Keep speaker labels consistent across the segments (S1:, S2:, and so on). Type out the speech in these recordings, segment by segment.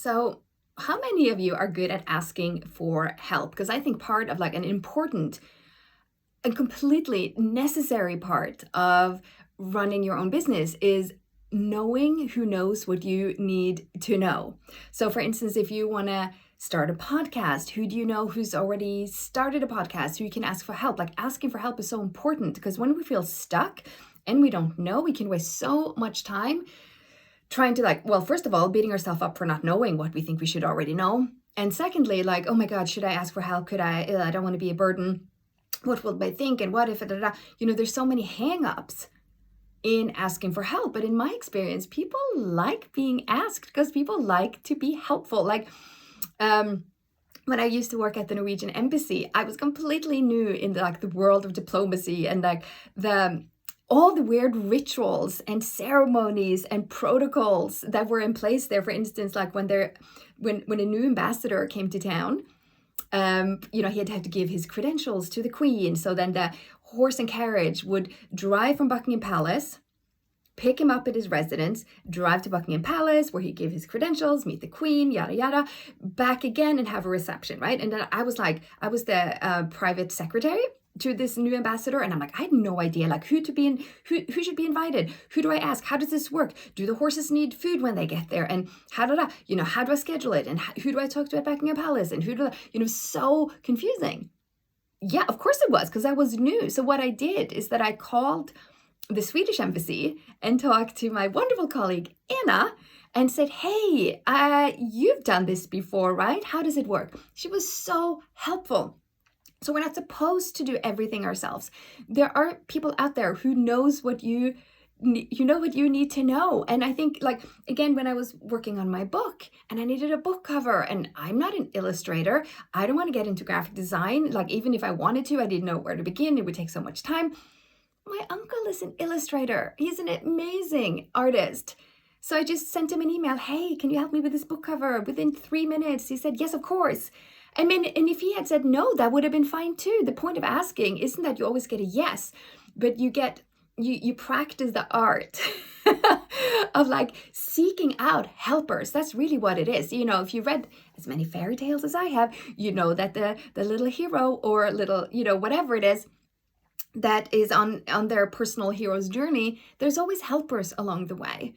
S1: So, how many of you are good at asking for help? Because I think part of like an important and completely necessary part of running your own business is knowing who knows what you need to know. So, for instance, if you want to start a podcast, who do you know who's already started a podcast who you can ask for help? Like, asking for help is so important because when we feel stuck and we don't know, we can waste so much time trying to first of all, beating ourselves up for not knowing what we think we should already know. And secondly, like, oh my God, should I ask for help? Could I don't want to be a burden. What will they think? And what if, there's so many hang-ups in asking for help. But in my experience, people like being asked because people like to be helpful. When I used to work at the Norwegian embassy, I was completely new in the world of diplomacy and all the weird rituals and ceremonies and protocols that were in place there. For instance, like when a new ambassador came to town, he had to have to give his credentials to the Queen. So then the horse and carriage would drive from Buckingham Palace, pick him up at his residence, drive to Buckingham Palace where he'd give his credentials, meet the Queen, yada, yada, back again and have a reception, right? And then I was the private secretary to this new ambassador, and I'm like, I had no idea who should be invited. Who do I ask? How does this work? Do the horses need food when they get there? And how do I schedule it? And who do I talk to at Buckingham Palace? And who do so confusing. Yeah, of course it was, because I was new. So what I did is that I called the Swedish embassy and talked to my wonderful colleague Anna and said, hey, you've done this before, right? How does it work? She was so helpful. So we're not supposed to do everything ourselves. There are people out there who knows what you need to know. And I think, again, when I was working on my book and I needed a book cover, and I'm not an illustrator, I don't want to get into graphic design. Even if I wanted to, I didn't know where to begin. It would take so much time. My uncle is an illustrator. He's an amazing artist. So I just sent him an email. Hey, can you help me with this book cover? Within 3 minutes, he said, yes, of course. I mean, and if he had said no, that would have been fine too. The point of asking isn't that you always get a yes, but you practice the art of seeking out helpers. That's really what it is. If you read as many fairy tales as I have, that the little hero or little, whatever it is that is on their personal hero's journey, there's always helpers along the way.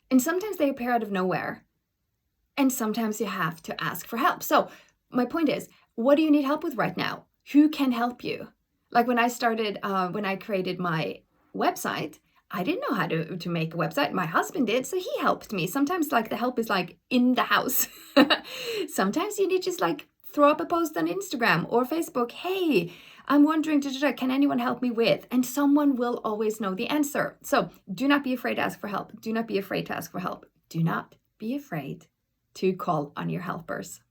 S1: And sometimes they appear out of nowhere. And sometimes you have to ask for help. So my point is, what do you need help with right now? Who can help you? When I started, when I created my website, I didn't know how to make a website. My husband did, so he helped me. Sometimes the help is in the house. Sometimes you need just throw up a post on Instagram or Facebook. Hey, I'm wondering, can anyone help me with? And someone will always know the answer. So do not be afraid to ask for help. Do not be afraid to ask for help. Do not be afraid to call on your helpers.